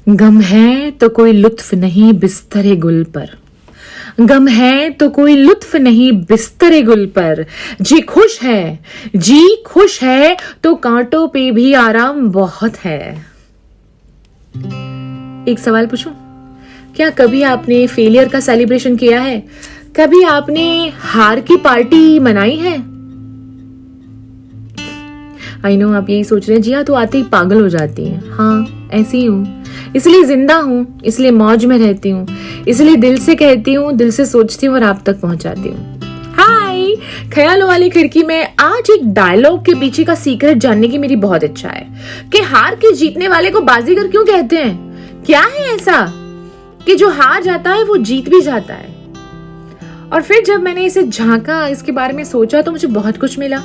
गम है तो कोई लुत्फ नहीं बिस्तरे गुल पर, गम है तो कोई लुत्फ नहीं बिस्तरे गुल पर। जी खुश है तो कांटों पे भी आराम बहुत है। एक सवाल पूछूं, क्या कभी आपने फेलियर का सेलिब्रेशन किया है? कभी आपने हार की पार्टी मनाई है? आई नो आप यही सोच रहे हैं, जिया तो आते ही पागल हो जाती है। हाँ ऐसी ही हूँ, इसलिए जिंदा हूँ, इसलिए मौज में रहती हूँ, इसलिए दिल से कहती हूँ, दिल से सोचती हूँ और आप तक पहुंचाती हूँ। हाय, ख्यालों वाली खिड़की में आज एक डायलॉग के पीछे का सीक्रेट जानने की मेरी बहुत इच्छा है कि हार के जीतने वाले को बाजीगर क्यों कहते हैं? क्या है ऐसा कि जो हार जाता है वो जीत भी जाता है? और फिर जब मैंने इसे झांका, इसके बारे में सोचा, तो मुझे बहुत कुछ मिला।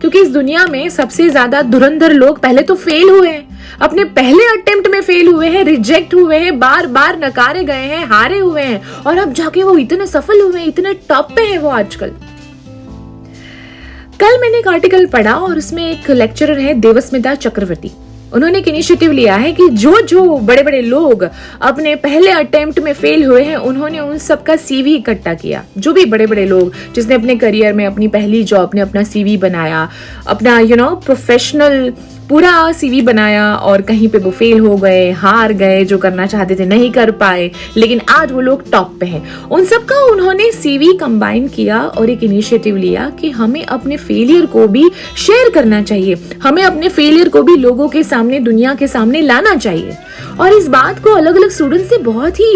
क्योंकि इस दुनिया में सबसे ज्यादा धुरंधर लोग पहले तो फेल हुए हैं, अपने पहले अटेम्प्ट में फेल हुए हैं, रिजेक्ट हुए हैं, बार बार नकारे गए हैं, हारे हुए हैं, और अब जाके वो इतने सफल हुए हैं, इतने टॉप पे हैं वो आजकल। कल मैंने एक आर्टिकल पढ़ा और उसमें एक लेक्चरर है देवस्मिता चक्रवर्ती। उन्होंने एक इनिशिएटिव लिया है कि जो बड़े बड़े लोग अपने पहले अटेम्प्ट में फेल हुए हैं, उन्होंने उन सबका सीवी इकट्ठा किया। जो भी बड़े बड़े लोग जिसने अपने करियर में अपनी पहली जॉब में अपना सीवी बनाया, अपना प्रोफेशनल पूरा सीवी बनाया, और कहीं पे वो फेल हो गए, हार गए, जो करना चाहते थे नहीं कर पाए, लेकिन आज वो लोग टॉप पे हैं। उन सबका उन्होंने सीवी कंबाइन किया और एक इनिशिएटिव लिया कि हमें अपने फेलियर को भी शेयर करना चाहिए, हमें अपने फेलियर को भी लोगों के सामने, दुनिया के सामने लाना चाहिए। और इस बात को अलग अलग स्टूडेंट्स ने बहुत ही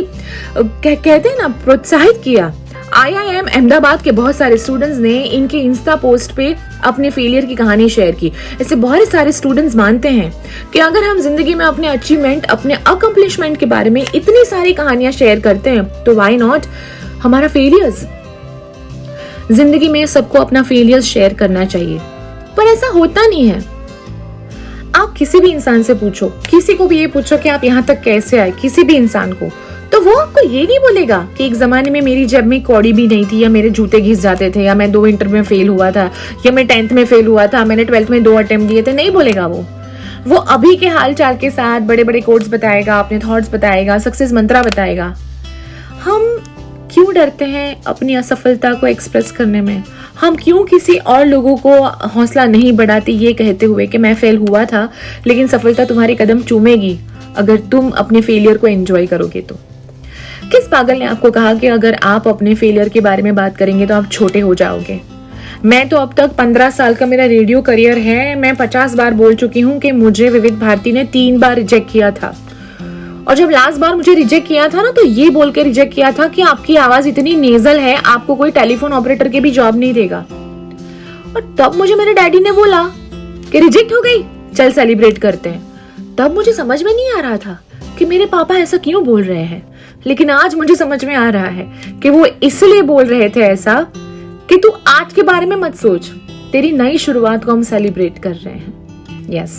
कहते हैं ना, प्रोत्साहित किया। IIM अहमदाबाद के बहुत सारे स्टूडेंट्स ने इनके इंस्टा पोस्ट पे अपने फेलियर की कहानी शेयर की। ऐसे बहुत सारे स्टूडेंट्स मानते हैं कि अगर हम जिंदगी में अपने अचीवमेंट, अपने अकम्प्लिशमेंट के बारे में इतनी सारी कहानियां शेयर करते हैं, तो व्हाई नॉट हमारा फेलियर्स। जिंदगी में सबको अपना फेलियर्स शेयर करना चाहिए, पर ऐसा होता नहीं है। आप किसी भी इंसान से पूछो, किसी को भी ये पूछो कि आप यहाँ तक कैसे आए, किसी भी इंसान को, तो वो आपको ये नहीं बोलेगा कि एक जमाने में मेरी जेब में कौड़ी भी नहीं थी, या मेरे जूते घिस जाते थे, या मैं 2 इंटर में फेल हुआ था, या मैं 10th में फेल हुआ था, मैंने 12th में 2 अटेम्प्ट दिए थे। नहीं बोलेगा वो अभी के हाल चाल के साथ बड़े बड़े कोट्स बताएगा, अपने थॉट्स बताएगा, सक्सेस मंत्रा बताएगा। हम क्यों डरते हैं अपनी असफलता को एक्सप्रेस करने में? हम क्यों किसी और लोगों को हौसला नहीं बढ़ाते ये कहते हुए कि मैं फेल हुआ था, लेकिन सफलता तुम्हारे कदम चूमेगी अगर तुम अपने फेलियर को एंजॉय करोगे तो? किस पागल ने आपको कहा कि अगर आप अपने फेलियर के बारे में बात करेंगे तो आप छोटे हो जाओगे? मैं तो अब तक 15 साल का मेरा रेडियो करियर है, मैं 50 बार बोल चुकी हूँ कि मुझे विविध भारती ने 3 बार रिजेक्ट किया था। और जब लास्ट बार मुझे रिजेक्ट किया था ना, तो ये बोल के रिजेक्ट किया था कि आपकी आवाज इतनी नेजल है, आपको कोई टेलीफोन ऑपरेटर के भी जॉब नहीं देगा। और तब मुझे मेरे डैडी ने बोला कि रिजेक्ट हो गई, चल सेलिब्रेट करते हैं। तब मुझे समझ में नहीं आ रहा था कि मेरे पापा ऐसा क्यों बोल रहे हैं, लेकिन आज मुझे समझ में आ रहा है कि वो इसलिए बोल रहे थे ऐसा कि तू आज के बारे में मत सोच, तेरी नई शुरुआत को हम सेलिब्रेट कर रहे हैं। यस,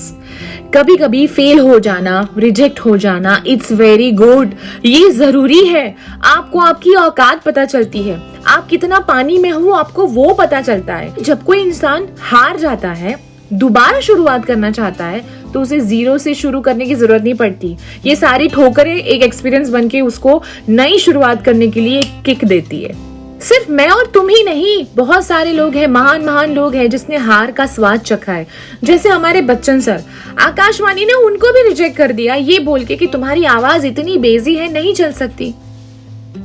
कभी कभी फेल हो जाना, रिजेक्ट हो जाना, इट्स वेरी गुड, ये जरूरी है। आपको आपकी औकात पता चलती है, आप कितना पानी में हो आपको वो पता चलता है। जब कोई इंसान हार जाता है, दोबारा शुरुआत करना चाहता है, तो उसे 0 से शुरू करने की जरूरत नहीं पड़ती। ये सारी ठोकरें एक एक्सपीरियंस बनके उसको नई शुरुआत करने के लिए एक किक देती है। सिर्फ मैं और तुम ही नहीं, बहुत सारे लोग हैं, महान लोग हैं जिसने हार का स्वाद चखा है। जैसे हमारे बच्चन सर, आकाशवाणी ने उनको भी रिजेक्ट कर दिया ये बोल के कि तुम्हारी आवाज इतनी बेजी है, नहीं चल सकती।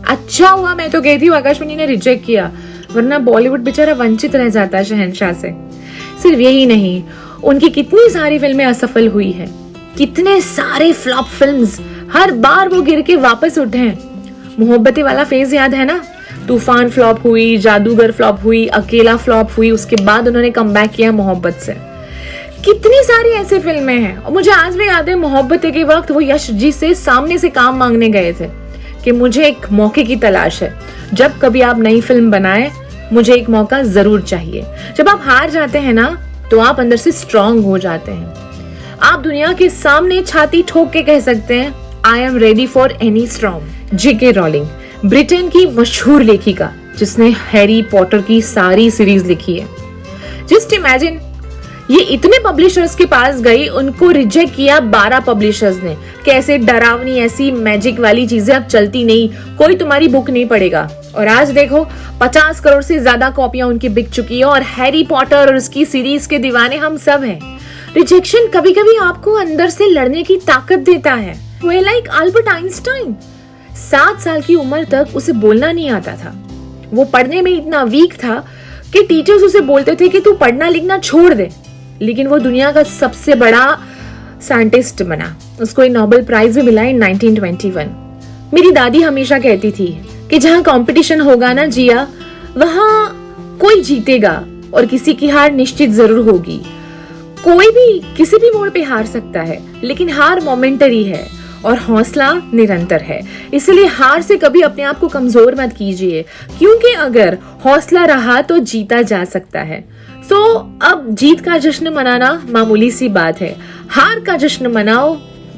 अच्छा हुआ मैं तो कहती हूँ आकाशवाणी ने रिजेक्ट किया, वरना बॉलीवुड बेचारा वंचित रह जाता है शहंशाह से। सिर्फ यही नहीं, उनकी कितनी सारी फिल्में असफल हुई है, कितने सारे फ्लॉप फिल्म्स, हर बार वो गिर के वापस उठे हैं। मोहब्बतें वाला फेज याद है ना? तूफान फ्लॉप हुई, जादूगर फ्लॉप हुई, अकेला फ्लॉप हुई, उसके बाद उन्होंने कमबैक किया मोहब्बत से। कितनी सारी ऐसी फिल्में हैं। और मुझे आज भी याद है, मोहब्बतें के वक्त वो यश जी से सामने से काम मांगने गए थे कि मुझे एक मौके की तलाश है, जब कभी आप नई फिल्म बनाए मुझे एक मौका जरूर चाहिए। जब आप हार जाते हैं ना, तो आप अंदर से स्ट्रांग हो जाते हैं। आप दुनिया के सामने छाती ठोक के कह सकते हैं, I am ready for any storm. J.K. Rowling, Britain की मशहूर लेखिका जिसने हैरी पॉटर की सारी सीरीज लिखी है। जस्ट इमेजिन ये इतने पब्लिशर्स के पास गई, उनको रिजेक्ट किया 12 पब्लिशर्स ने। कैसे डरावनी ऐसी मैजिक वाली चीजें अब चलती नहीं, कोई तुम्हारी बुक नहीं पढ़ेगा। और आज देखो 50 करोड़ से ज्यादा कॉपियां उनकी बिक चुकी है और हैरी पॉटर और उसकी सीरीज के दीवाने हम सब हैं। रिजेक्शन कभी कभी आपको अंदर से लड़ने की ताकत देता है। वे लाइक अल्बर्ट आइंस्टाइन, 7 साल की उम्र तक उसे बोलना नहीं आता था। वो पढ़ने में इतना वीक था कि टीचर्स उसे बोलते थे कि तू पढ़ना लिखना छोड़ दे, लेकिन वो दुनिया का सबसे बड़ा साइंटिस्ट बना। उसको एक नोबेल प्राइज भी मिला इन 1921। मेरी दादी हमेशा कहती थी कि जहां कंपटीशन होगा ना जिया, वहां कोई जीतेगा और किसी की हार निश्चित जरूर होगी। कोई भी किसी भी मोड़ पे हार सकता है, लेकिन हार मोमेंटरी है और हौसला निरंतर है। इसलिए हार से कभी अपने आप को कमजोर मत कीजिए, क्योंकि अगर हौसला रहा तो जीता जा सकता है। अब जीत का जश्न मनाना मामूली सी बात है, हार का जश्न मनाओ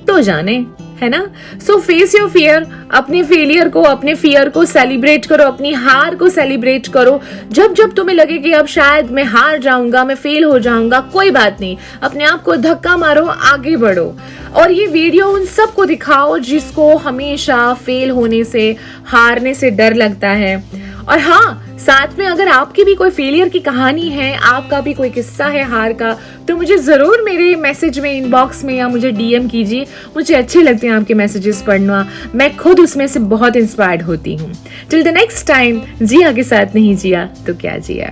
तो जाने, है ना। फेस योर फियर, अपने फेलियर को, अपने फियर को सेलिब्रेट करो, अपनी हार को सेलिब्रेट करो। जब जब तुम्हें लगे कि अब शायद मैं हार जाऊंगा, मैं फेल हो जाऊंगा, कोई बात नहीं, अपने आप को धक्का मारो, आगे बढ़ो। और ये वीडियो उन सबको दिखाओ जिसको हमेशा फेल होने से, हारने से डर लगता है। और हाँ, साथ में अगर आपकी भी कोई फेलियर की कहानी है, आपका भी कोई किस्सा है हार का, तो मुझे जरूर मेरे मैसेज में, इनबॉक्स में या मुझे डीएम कीजिए। मुझे अच्छे लगते हैं आपके मैसेजेस पढ़ना, मैं खुद उसमें से बहुत इंस्पायर्ड होती हूँ। टिल द नेक्स्ट टाइम, जिया के साथ नहीं जिया तो क्या जिया।